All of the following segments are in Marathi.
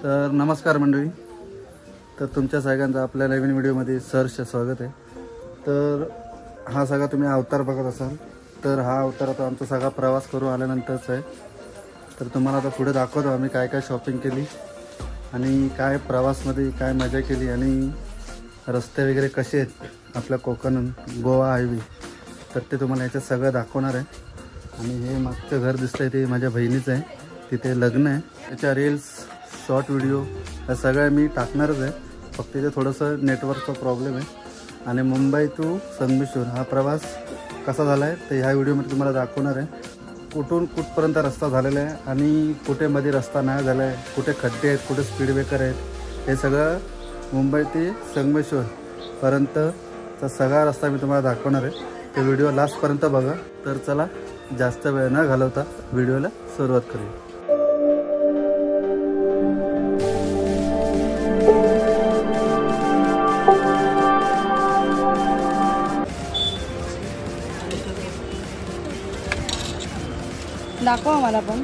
तर नमस्कार मंडळी, तर तुमच्या सगळ्यांचं आपल्या नवीन व्हिडिओमध्ये सहर्ष स्वागत आहे। तर हा सगळा तुम्ही अवतार बघत असाल, तर हा अवतार आता आमचा सगळा प्रवास करून आल्यानंतरच आहे। तर तुम्हाला आता पुढे दाखवतो आम्ही काय काय शॉपिंग केली आणि काय प्रवासमध्ये काय मजा केली आणि रस्ते वगैरे कसे आहेत आपल्या कोकण गोवा हायवे, तर ते तुम्हाला याच्यात सगळं दाखवणार आहे। आणि हे मागचं घर दिसतंय ते माझ्या बहिणीचं आहे, तिथे लग्न आहे। त्याच्या रील्स शॉर्ट व्हिडिओ या सगळ्या मी टाकणारच आहे, फक्त ते थोडंसं नेटवर्कचा प्रॉब्लेम आहे। आणि मुंबई टू संगमेश्वर हा प्रवास कसा झाला आहे ते ह्या व्हिडिओमध्ये तुम्हाला दाखवणार आहे। कुठून कुठपर्यंत रस्ता झालेला आहे आणि कुठे मध्ये रस्ता नाही झाला आहे, कुठे खड्डे आहेत, कुठे स्पीड ब्रेकर आहेत, हे सगळं मुंबई ते संगमेश्वरपर्यंतचा सगळा रस्ता मी तुम्हाला दाखवणार आहे। ते व्हिडिओ लास्टपर्यंत बघा। तर चला जास्त वेळ न घालवता व्हिडिओला सुरुवात करूया। दाखवा मला पण।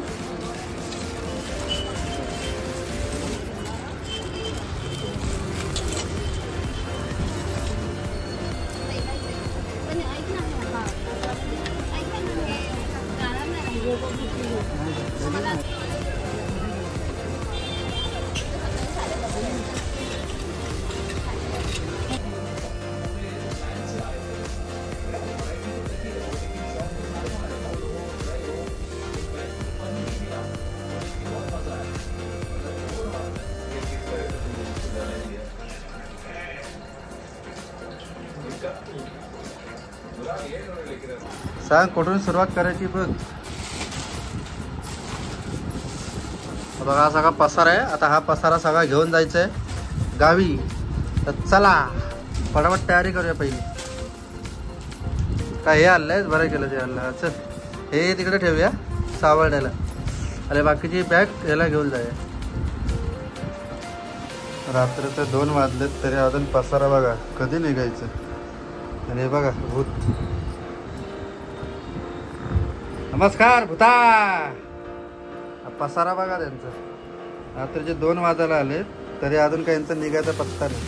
सांग कुठून सुरुवात करायची बघ। बघा हा सगळा पसारा आहे, आता हा पसारा सगळा घेऊन जायचा आहे गावी। तर चला फटाफट तयारी करूया पहिली। काय हे आणलंय, बरं केलं ते आणलं। चल हे तिकडे ठेवूया सावळण्याला, अरे बाकीची बॅग याला घेऊन जाऊया। रात्रीचे 2 वाजलेत तरी अजून पसारा बघा कधी निघायचं। आणि हे बघा भूत, नमस्कार भूता। पसारा बघा त्यांचा, रात्रीचे 2 वाजायला आले तरी अजून काही यांचा निघायचा पत्ता नाही।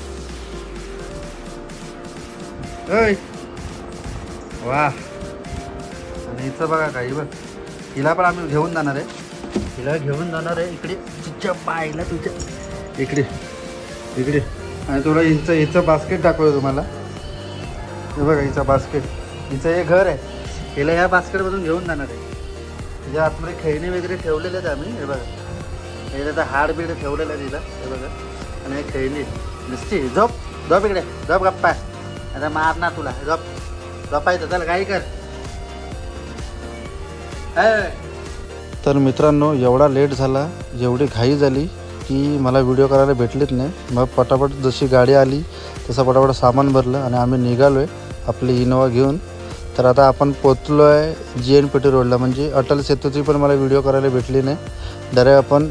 वा, आणि हिचं बघा काही बघ, हिला पण आम्ही घेऊन जाणार आहे, हिला घेऊन जाणार आहे इकडे तुझ्या बाईला, तुझ्या इकडे इकडे। आणि तुला हिचं बास्केट दाखवतो तुम्हाला, हे बघा हिचा बास्केट, हिचं हे घर आहे, हिला ह्या बास्केटमधून घेऊन जाणार आहे। म्हणजे आतमध्ये खेळणी वगैरे ठेवलेले आहेत आम्ही, हे बघा हे त्याचं हाडबीड ठेवलेलं आहे तिला, हे बघा। आणि हे खेळणी नुसती झोप झोप इकडे झोप, गप्पा आता मार ना तुला, झोप झोपायचं, चल काही कर। तर मित्रांनो एवढा लेट झाला, एवढी घाई झाली की मला व्हिडिओ करायला भेटलीच नाही। मग पटापट जशी गाडी आली तसं पटापट सामान भरलं आणि आम्ही निघालो आहे आपली इनोवा घेऊन। तर आता आपण पोचलो आहे GNPT रोडला, म्हणजे अटल सेतूची पण मला व्हिडिओ करायला भेटली नाही। डायरेक्ट आपण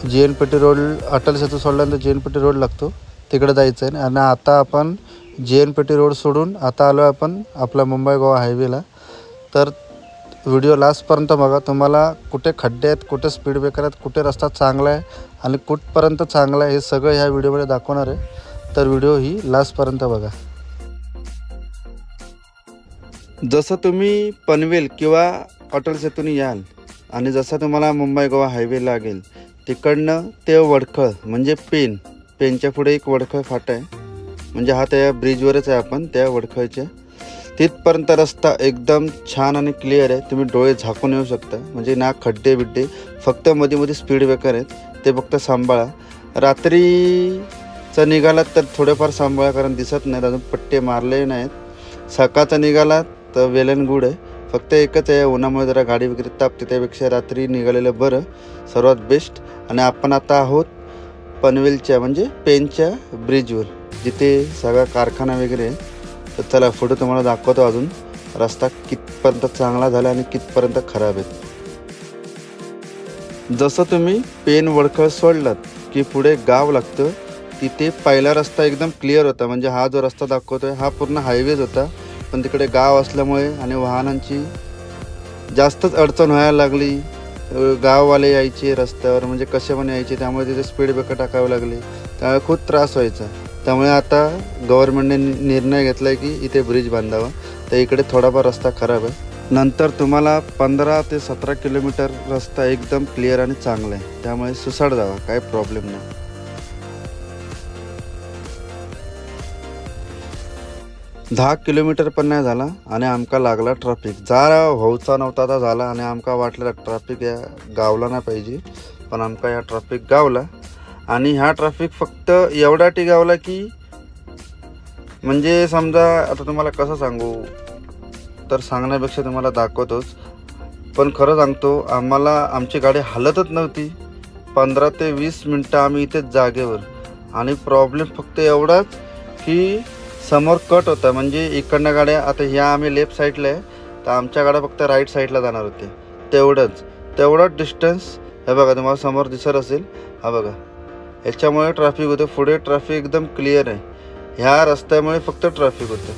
GNPT रोड, अटल सेतू सोडल्यानंतर GNPT रोड लागतो, तिकडे जायचं आहे। आणि आता आपण GNPT रोड सोडून आता आलो आहे आपण आपला मुंबई गोवा हायवेला। तर व्हिडिओ लास्टपर्यंत बघा, तुम्हाला कुठे खड्डे आहेत, कुठे स्पीड ब्रेकर आहेत, कुठे रस्ता चांगला आहे आणि कुठपर्यंत चांगला आहे, हे सगळं ह्या व्हिडिओमध्ये दाखवणार आहे। तर व्हिडिओ ही लास्टपर्यंत बघा। जसं तुम्ही पनवेल किंवा अटल सेतूने याल आणि जसं तुम्हाला मुंबई गोवा हायवे लागेल, तिकडनं ते वडखळ म्हणजे पेनच्या पुढे एक वडखळ फाटा आहे, म्हणजे हा त्या ब्रिजवरच आहे आपण त्या वडखळच्या तिथपर्यंत रस्ता एकदम छान आणि क्लिअर आहे। तुम्ही डोळे झाकून येऊ शकता, म्हणजे ना खड्डे बिड्डे, फक्त मध्ये मध्ये स्पीड ब्रेकर आहेत, ते फक्त सांभाळा। रात्रीचा निघालात तर थोडेफार सांभाळा, कारण दिसत नाहीत अजून, पट्टे मारले नाहीत। सकाळचा निघालात तर वेल अँड गुड आहे, फक्त एकच आहे उन्हामुळे जरा गाडी वगैरे तापते, त्यापेक्षा रात्री निघालेलं बरं, सर्वात बेस्ट। आणि आपण आता आहोत पनवेलच्या म्हणजे पेनच्या ब्रिजवर, जिथे सगळा कारखाना वगैरे आहे। तर चला पुढे तुम्हाला दाखवतो अजून रस्ता कितपर्यंत चांगला झाला आणि कितपर्यंत खराब आहे। जसं तुम्ही पेन वडखळ सोडलात की पुढे गाव लागतं, तिथे पहिला रस्ता एकदम क्लिअर होता, म्हणजे हा जो रस्ता दाखवतोय हा पूर्ण हायवेज होता, पण तिकडे गाव असल्यामुळे आणि वाहनांची जास्तच अडचण व्हायला लागली। गाववाले यायचे रस्त्यावर, म्हणजे कसे पण यायचे, त्यामुळे तिथे स्पीड ब्रेकर टाकावे लागले, त्यामुळे खूप त्रास व्हायचा. त्यामुळे आता गव्हर्नमेंटने निर्णय घेतला आहे की इथे ब्रिज बांधावा. तर इकडे थोडाफार रस्ता खराब आहे. नंतर तुम्हाला 15 ते 17 किलोमीटर रस्ता एकदम क्लिअर आणि चांगला आहे, त्यामुळे सुसाट जावा, काही प्रॉब्लेम नाही. 10 किलोमीटर पण नाही झाला आणि आमका लागला ट्रॅफिक. जा होऊचा नव्हता आता झाला आणि आमका वाटलं ट्रॅफिक या गावला नाही पाहिजे, पण आमका या ट्रॅफिक गावला. आणि ह्या ट्रॅफिक फक्त एवढ्यासाठी गावला की म्हणजे समजा आता तुम्हाला कसं सांगू, तर सांगण्यापेक्षा तुम्हाला दाखवतोच. पण खरं सांगतो, आम्हाला आमची गाडी हलतच नव्हती. 15 ते 20 मिनटं आम्ही इथेच जागेवर. आणि प्रॉब्लेम फक्त एवढाच की समोर कट होता, म्हणजे इकडनं गाड्या, आता ह्या आम्ही लेफ्ट साईडला आहे तर आमच्या गाड्या फक्त राईट साईडला जाणार होते. तेवढंच डिस्टन्स. हे बघा तुम्हाला समोर दिसत असेल, हा बघा, याच्यामुळे ट्रॅफिक होतं. पुढे ट्रॅफिक एकदम क्लिअर आहे, ह्या रस्त्यामुळे फक्त ट्रॅफिक होतं.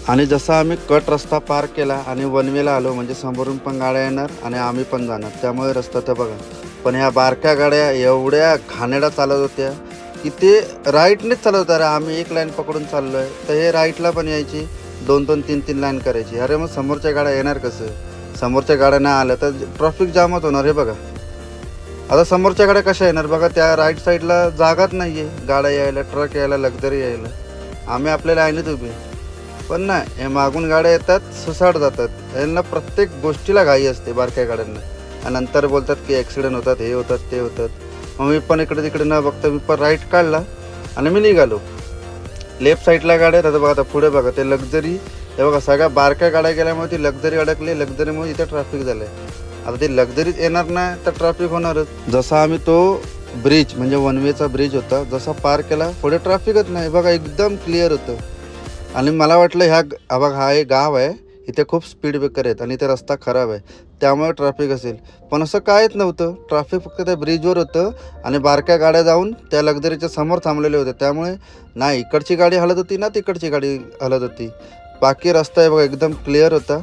आणि जसा आम्ही कट रस्ता पार केला आणि वन वेला आलो, म्हणजे समोरून पण गाड्या येणार आणि आम्ही पण जाणार, त्यामुळे रस्ता तर बघा. पण ह्या बारक्या गाड्या एवढ्या घाणेरड्या चालत होत्या की ते राईटनेच चालत होत्या. अरे आम्ही एक लाईन पकडून चाललो आहे, तर हे राईटला पण यायची, 2-2, 3-3 लाईन करायची. अरे मग समोरच्या गाड्या येणार कसं? समोरच्या गाड्या नाही आल्या तर ट्रॅफिक जामच होणार. हे बघा, आता समोरच्या गाड्या कशा येणार बघा, त्या राईट साईडला जागाच नाही आहे गाड्या यायला, ट्रक यायला, लक्झरी यायला. आम्ही आपल्या लाईनीत उभे, पण नाही, हे मागून गाड्या येतात, सुसाट जातात. यांना प्रत्येक गोष्टीला घाई असते बारक्या गाड्यांना, आणि नंतर बोलतात की ॲक्सिडेंट होतात, हे होतात, ते होतात. मग मी पण इकडे तिकडे न बघता मी पण राईट काढला आणि मी निघालो. लेफ्ट साईडला गाड्या आहेत. आता बघा, आता पुढे बघा ते लक्झरी, हे बघा सगळ्या बारक्या गाड्या गेल्यामुळे ती लक्झरी अडकली, लक्झरीमुळे इथे ट्रॅफिक झालं आहे. आता ती लक्झरीच येणार नाही तर ट्रॅफिक होणारच. जसा आम्ही तो ब्रिज, म्हणजे वन वेचा ब्रिज होता, जसा पार केला पुढे ट्रॅफिकच नाही. बघा एकदम क्लिअर होतं. आणि मला वाटलं बघा हा एक गाव आहे, इथे खूप स्पीड ब्रेकर आहेत आणि इथे रस्ता खराब आहे, त्यामुळे ट्रॅफिक असेल. पण असं काहीच नव्हतं, ट्रॅफिक फक्त त्या ब्रिजवर होतं आणि बारक्या गाड्या जाऊन त्या लक्झरीच्या समोर थांबलेले होते, त्यामुळे ना इकडची गाडी हलत होती ना तिकडची गाडी हलत होती. बाकी रस्ता आहे बघा एकदम क्लिअर होता.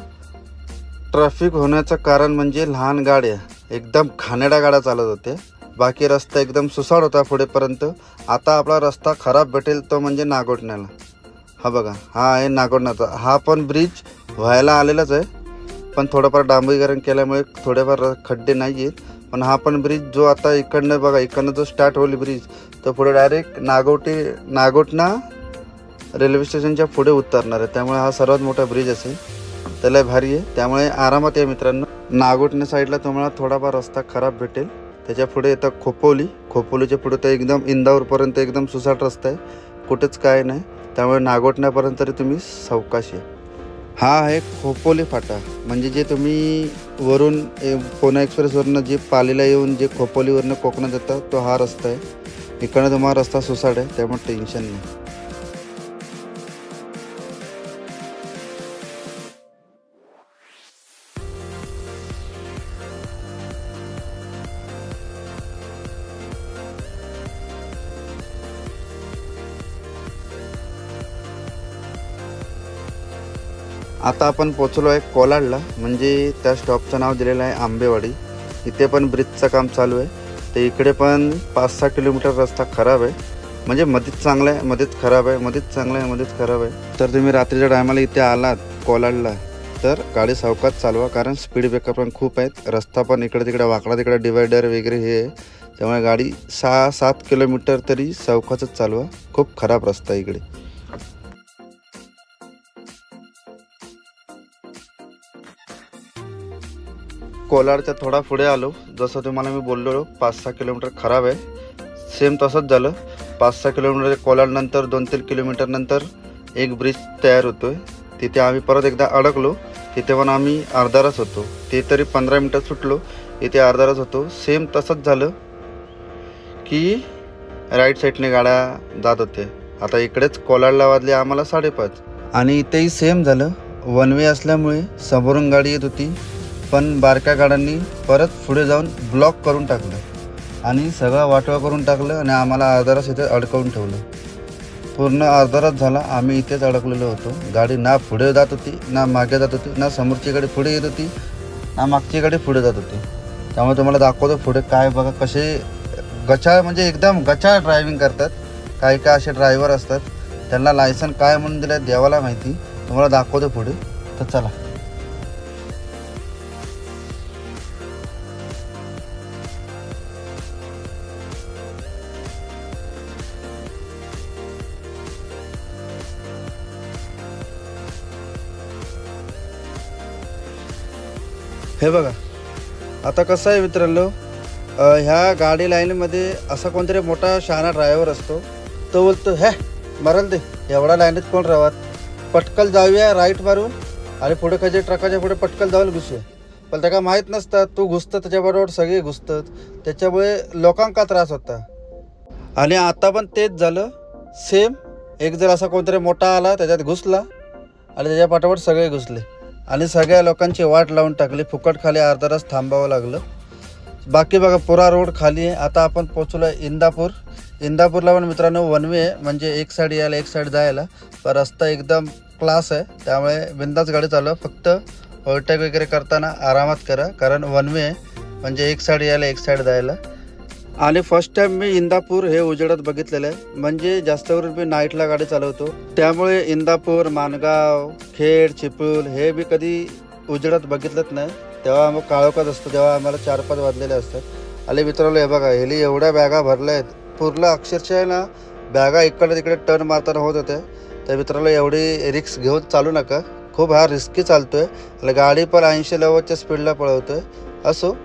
ट्रॅफिक होण्याचं कारण म्हणजे लहान गाड्या, एकदम घाणेरड्या गाड्या चालत होत्या. बाकी रस्ता एकदम सुसाट होता पुढेपर्यंत. आता आपला रस्ता खराब भेटेल तो म्हणजे नागोठण्याला. हा बघा, हा आहे नागोठण्याचा. हा पण ब्रिज व्हायला आलेलाच आहे, पण थोडंफार डांबरीकरण केल्यामुळे थोडेफार खड्डे नाही आहेत. पण हा पण ब्रिज जो आता इकडनं बघा, इकडनं जो स्टार्ट होईल ब्रिज, तो पुढे डायरेक्ट नागोठणा रेल्वे स्टेशनच्या पुढे उतरणार आहे. त्यामुळे हा सर्वात मोठा ब्रिज असेल, त्याला भारी आहे. त्यामुळे आरामात आहे मित्रांनो. नागोठणे साईडला तुम्हाला थोडाफार रस्ता खराब भेटेल. त्याच्या पुढे येतं खोपोलीच्या पुढे तर एकदम इंदापूरपर्यंत एकदम सुसाट रस्ता आहे, कुठेच काय नाही. त्यामुळे नागोठण्यापर्यंत तरी तुम्ही सावकाश आहे. हा आहे खोपोली फाटा, म्हणजे जे तुम्ही वरून पुणे एक्सप्रेसवरनं जे पालीला येऊन जे खोपोलीवरनं कोकणात येतं, तो हा रस्ता आहे. इकडनं तुम्हाला रस्ता सुसाट आहे, त्यामुळे टेन्शन नाही. आता आपण पोचलो आहे कोलाडला, म्हणजे त्या स्टॉपचं नाव दिलेलं आहे आंबेवाडी. इथे पण ब्रिजचं काम चालू आहे. तर इकडे पण 5-6 किलोमीटर रस्ता खराब आहे, म्हणजे मध्येच चांगला आहे, मध्येच खराब आहे, मध्येच चांगला आहे, मध्येच खराब आहे. तर तुम्ही रात्रीच्या टायमाला इथे आलात कोलाडला तर गाडी सावकाश चालवा, कारण स्पीड ब्रेकर पण खूप आहेत. रस्ता पण इकडे तिकडे वाकडा तिकडे डिवायडर वगैरे हे आहे, त्यामुळे गाडी 6-7 किलोमीटर तरी सावकाशच चालवा. खूप खराब रस्ता इकडे. कोलाडच्या थोडा पुढे आलो, जसं तुम्हाला मी बोललो 5-6 किलोमीटर खराब आहे, सेम तसंच झालं. 5-6 किलोमीटर कोलाडनंतर 2-3 किलोमीटर नंतर एक ब्रिज तयार होतो आहे. तिथे आम्ही परत एकदा अडकलो. तिथे पण आम्ही अर्धा तास होतो, ते तरी 15 मिनटात सुटलो, इथे अर्धा तास होतो. सेम तसंच झालं की राईट साईडने गाड्या जात होते. आता इकडेच कोलाडला वाजले आम्हाला 5:30, आणि इथेही सेम झालं. वन वे असल्यामुळे समोरून गाडी येत होती, पण बारक्या गाड्यांनी परत पुढे जाऊन ब्लॉक करून टाकलं आणि सगळं वाटवा करून टाकलं आणि आम्हाला अर्धा तास इथे अडकवून ठेवलं. पूर्ण अर्धा तास झाला आम्ही इथेच अडकलेलो होतो. गाडी ना पुढे जात होती ना मागे जात होती, ना समोरची गाडी पुढे येत होती ना मागची गाडी पुढे जात होती. त्यामुळे तुम्हाला दाखवतो पुढे काय बघा कसे गचाळ म्हणजे एकदम गचाळ ड्रायव्हिंग करतात. काही काय असे ड्रायव्हर असतात त्यांना लायसन काय म्हणून दिलं देवाला माहिती. तुम्हाला दाखवतो पुढे. तर चला. हे बघा आता कसं आहे मित्रांनो, ह्या गाडी लाईनमध्ये असा कोणतरी मोठा शहाणा ड्रायव्हर असतो. तो बोलतो हे मरल दे एवढा लाईनीत कोण राहत, पटकल जाऊया राईट मारून आणि पुढे कधी ट्रकाच्या पुढे पटकल जाऊन घुसूया. पण त्याला माहीत नसतं तू घुसतं त्याच्याबरोबर सगळे घुसतात. त्याच्यामुळे लोकांका त्रास होता. आणि आता पण तेच झालं सेम. एक जर असा कोणतरी मोठा आला त्याच्यात घुसला आणि त्याच्या पाठोपाठ सगळे घुसले आणि सगळ्या लोकांची वाट लावून टाकली. फुकट खाली अर्धा तास थांबावं लागलं. बाकी बघा पुरा रोड खाली आहे. आता आपण पोचलो आहे इंदापूर. इंदापूरला पण मित्रांनो वन वे आहे, म्हणजे एक साईड यायला एक साईड जायला. पण रस्ता एकदम क्लास आहे त्यामुळे बिंदास गाडी चालवा. फक्त ओव्हरटेक वगैरे करताना आरामात करा, कारण वन वे आहे म्हणजे एक साईड यायला एक साईड जायला. आणि फर्स्ट टाइम मी इंदापूर हे उजेडात बघितलेलं आहे. म्हणजे जास्त करून मी नाईटला गाडी चालवतो त्यामुळे इंदापूर, माणगाव, खेड, चिपळूण हे मी कधी उजेडात बघितलंच नाही. तेव्हा मग काळोखात असतो, तेव्हा आम्हाला 4-5 वाजलेले असतात. आणि मित्रांनो हे बघा हेली एवढ्या बॅगा भरल्या आहेत पूर्ण. अक्षरशः ना बॅगा इकडे तिकडे टर्न मारताना होत होते. तर मित्रांनो एवढी रिस्क घेऊन चालू नका. खूप हा रिस्की चालतोय. आणि गाडी पण 80-90च्या स्पीडला पळवतोय. असो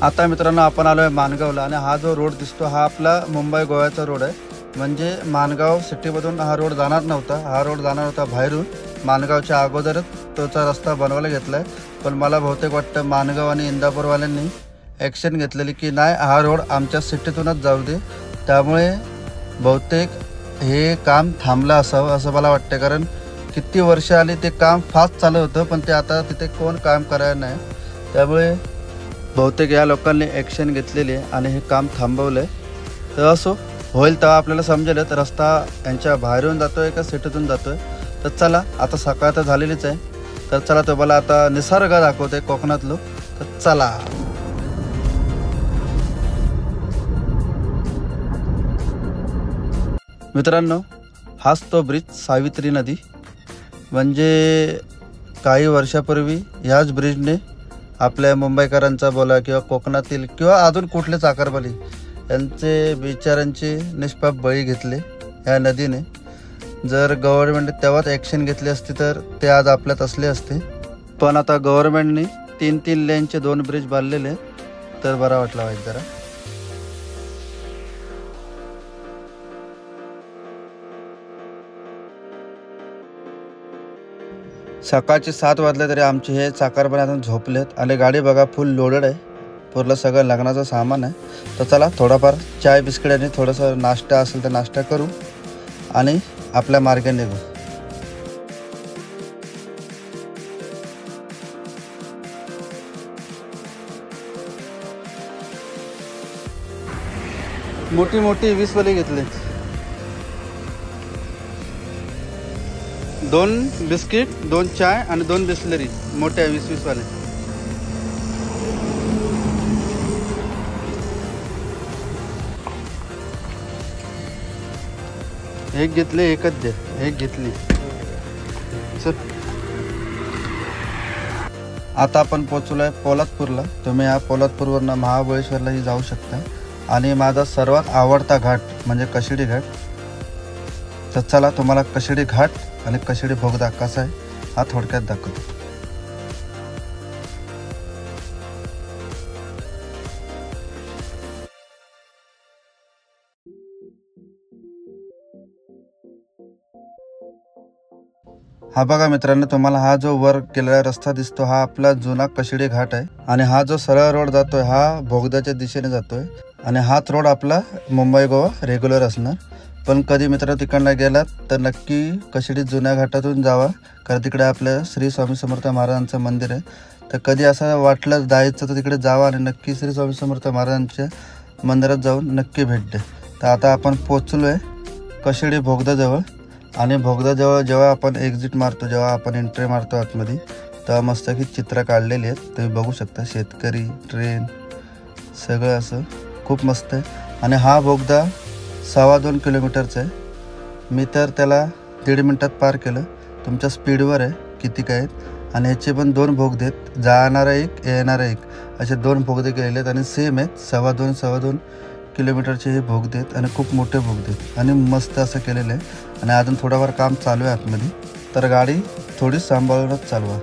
आता मित्रांनो आपण आलो आहे माणगावला. आणि हा जो रोड दिसतो हा आपला मुंबई गोव्याचा रोड आहे. म्हणजे माणगाव सिटीमधून हा रोड जाणार नव्हता. हा रोड जाणार होता बाहेरून. माणगावच्या अगोदरच तोचा रस्ता बनवायला घेतला आहे. पण मला बहुतेक वाटतं माणगाव आणि इंदापूरवाल्यांनी ॲक्शन घेतलेली की नाही हा रोड आमच्या सिटीतूनच जाऊ दे. त्यामुळे बहुतेक हे काम थांबलं असावं असं मला वाटतं. कारण किती वर्ष आली ते काम फास्ट चालू होतं पण ते आता तिथे कोण काम करायला नाही. त्यामुळे बहुतेक या लोकांनी ॲक्शन घेतलेली आहे आणि हे काम थांबवलं आहे. तर असो होईल तेव्हा आपल्याला समजेल तर रस्ता यांच्या बाहेरून जातो आहे का सिटीतून जातो आहे. तर चला आता सकाळ तर झालेलीच आहे. तर चला तुम्हाला आता निसर्ग दाखवते कोकणातलो. तर चला. मित्रांनो हाच तो ब्रिज सावित्री नदी. म्हणजे काही वर्षापूर्वी ह्याच ब्रिजने आपल्या मुंबईकरांचा बोला किंवा कोकणातील किंवा अजून कुठले चाकरमाली यांचे बिचारांचे निष्पाप बळी घेतले ह्या नदीने. जर गव्हर्नमेंटने तेव्हाच ॲक्शन घेतली असती तर ते आज आपल्यात असले असते. पण आता गव्हर्नमेंटने 3-3 लेनचे 2 ब्रिज बांधलेले तर बरा वाटला वाईट जरा. सकाळचे 7 वाजले तरी आमचे हे चाकरमानी अजून झोपलेत. आणि गाडी बघा फुल लोडेड आहे. पूर्ण सगळं लग्नाचं सामान आहे. तर चला थोडाफार चाय बिस्किट आणि थोडंसं नाश्ता असेल तर नाश्ता करू आणि आपल्या मार्गाने निघू. मोठी मोठी 20 वाली घेतली. 2 बिस्किट, 2 चाय आणि 2 बिस्लरी मोठ्या 20-20 वाले. एक घेतले एकच दे. एक घेतली. चल आता आपण पोचलो आहे पोलादपूरला. तुम्ही या पोलादपूरवरनं महाबळेश्वरलाही जाऊ शकता. आणि माझा सर्वात आवडता घाट म्हणजे कशिडी घाट. तर चला तुम्हाला कशिडी घाट आणि कशिडी बोगदा कसा आहे हा थोडक्यात दाखवतो. हा बघा मित्रांनो तुम्हाला हा जो वर केलेला रस्ता दिसतो हा आपला जुना कशिडी घाट आहे. आणि हा जो सरळ रोड जातोय हा बोगद्याच्या दिशेने जातोय. आणि हाच रोड आपला मुंबई गोवा रेग्युलर असणार. पण कधी मित्र तिकडनं गेलात तर नक्की कशिडी जुन्या घाटातून जावा, कारण तिकडे आपल्या श्री स्वामी समर्थ महाराजांचं मंदिर आहे. तर कधी असं वाटलं जायचं तर तिकडे जावा आणि नक्की श्री स्वामी समर्थ महाराजांच्या मंदिरात जाऊन नक्की भेट द्या. तर आता आपण पोचलो आहे कशिडी बोगद्याजवळ. आणि बोगद्याजवळ जेव्हा आपण एक्झिट मारतो, जेव्हा आपण एंट्री मारतो आतमध्ये, तेव्हा मस्त की चित्र काढलेली आहेत तुम्ही बघू शकता. शेतकरी, ट्रेन, सगळं असं खूप मस्त आहे. आणि हा बोगदा 2.25 किलोमीटरचा आहे. मी तर त्याला 1.5 मिनटात पार केलं. तुमच्या स्पीडवर आहे किती काय आहेत. आणि ह्याचे पण 2 बोगदे आहेत, जाणारा एक येणारा एक असे 2 बोगदे केलेले आहेत आणि सेम आहेत. 2.25 किलोमीटरचे हे बोगदे आहेत आणि खूप मोठे बोगदे आहेत आणि मस्त असं केलेलं आहे. आणि अजून थोडाफार काम चालू आहे आतमध्ये, तर गाडी थोडी सांभाळूनच चालवा.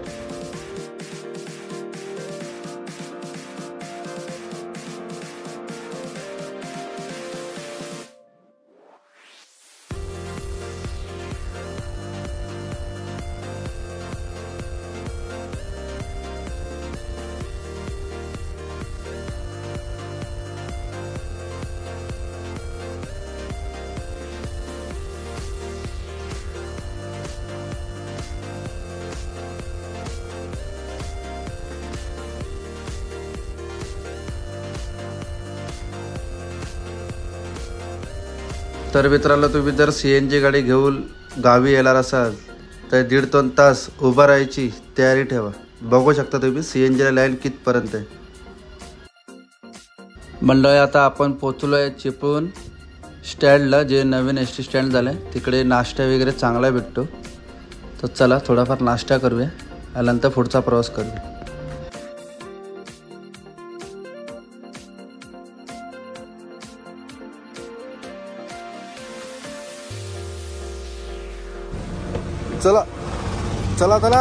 तर मित्रांनो, तुम्ही जर CNG गाडी घेऊन गावी येणार असाल तर 1.5-2 तास उभा राहायची तयारी ठेवा. बघू शकता तुम्ही CNG लाईन कितपर्यंत आहे. मंडळी, आता आपण पोचलो आहे चिपळूण स्टँडला, जे नवीन ST स्टँड झालं आहे. तिकडे नाश्ता वगैरे चांगला भेटतो. तर चला थोडाफार नाश्ता करूया आणि नंतर पुढचा प्रवास करूया. चला चला चला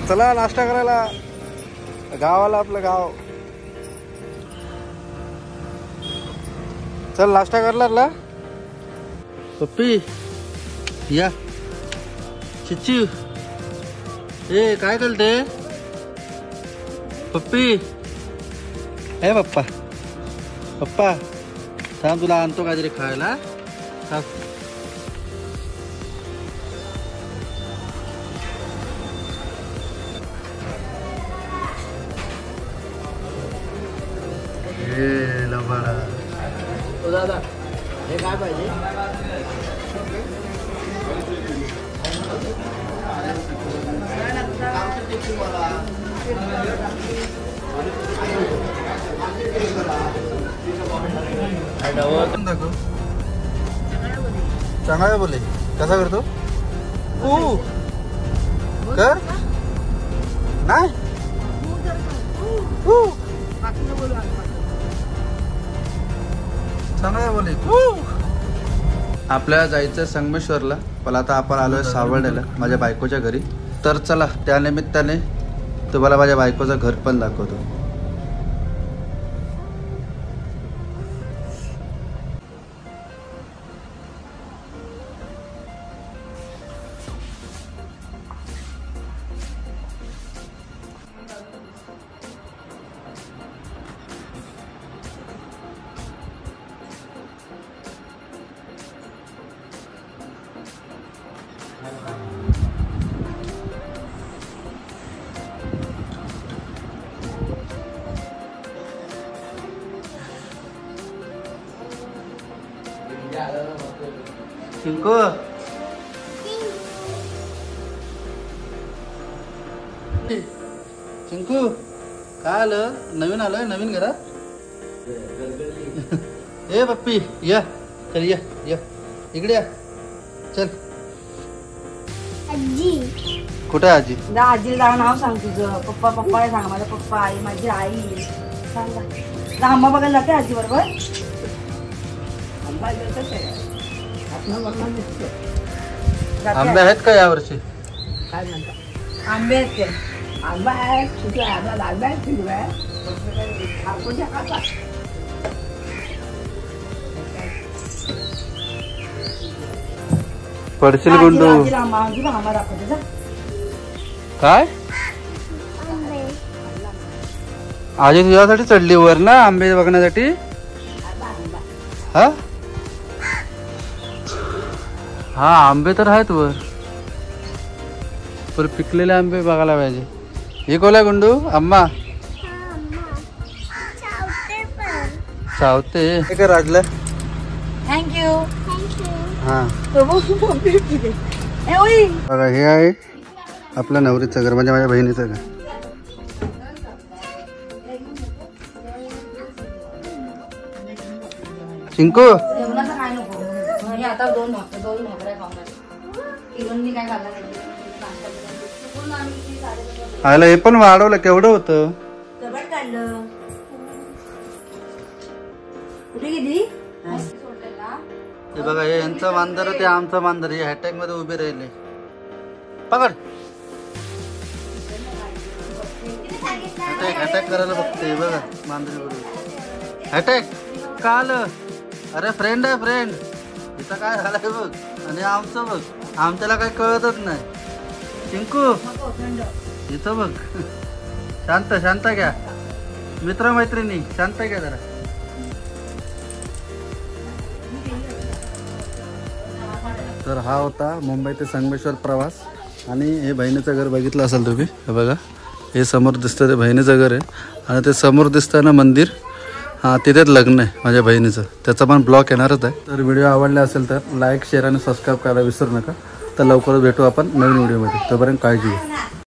चला नाश्ता करायला. गावाला आपलं गाव. चल नाश्ता करला. पप्पी या. चिच्ची ए काय करते पप्पी? ए पप्पा पप्पा थांब, तुला आणतो काहीतरी खायला. दादा हे काय पाहिजे? चांगला बोले. कसा करतो कर नाही. चांगला बोले. आपल्याला जायचं संगमेश्वरला, पण आता आपण आलोय सावर्ड्याला माझ्या बायकोच्या घरी. तर चला त्यानिमित्ताने तुम्हाला माझ्या बायकोचं घर पण दाखवतो. चिंकू चिंकू काय आलं? नवीन आलं नवीन घरात. ए पप्पी या. चल या या इकडे या. चल. आजी कुठे आहे आजी? आजीला नाव सांग तुझं. पप्पा पप्पाला सांग. माझा पप्पा आई माझी आई सांग. आंबा बघायला जाते आजी बरोबर. आंबे आहेत का यावर्षी? काय म्हणतात? आंबे आहेत ते. आंबा आहे तुझा. आंबा लाल आहे पिवळा आहे. पडशील गुंडू. आंबा दाखवते काय आजी तुझ्यासाठी चढली वर ना आंबे बघण्यासाठी? हा हा आंबे तर आहेत वर, पण पिकलेले आंबे बघायला पाहिजे. हे कोला गुंडू? अम्मा चावते. हे काय राजला? थँक्यू. हा बघा, हे आहे आपल्या नवरीचं घर, म्हणजे माझ्या बहिणीचं घर. चिंकू जेवणाचं काय नको म्हणजे आता दोन भाकऱ्या खाऊन किरण मी काय खाल्ला आयला हे पण वाढवलं केवढं होतं सगळं काढलं कुठे गेली हे बघा हे यांचं मांजर ते आमचं मांजर हे हॅटॅक मध्ये उभे राहिले पकड अटॅक करायला बघते बघा मांजरी बरोबर अटॅक का आलं अरे फ्रेंड आहे फ्रेंड इथं काय झालंय बघ आणि आमचं बघ आमच्याला काही कळतच नाही चिंकू इथं बघ शांत शांत घ्या मित्र मैत्रिणी शांत घ्या जरा तर हा होता मुंबई ते संगमेश्वर प्रवास आणि हे बहिणीचं घर बघितलं असेल तुम्ही हे बघा हे समोर दिसतं ते बहिणीचं घर आहे आणि ते समोर दिसतं ना मंदिर हां तिथेच लग्न आहे माझ्या बहिणीचं त्याचा पण ब्लॉग येणारच आहे तर व्हिडिओ आवडला असेल तर लाईक शेअर आणि सबस्क्राईब करायला विसरू नका तर लवकरच भेटू आपण नवीन व्हिडिओमध्ये तोपर्यंत काळजी घ्या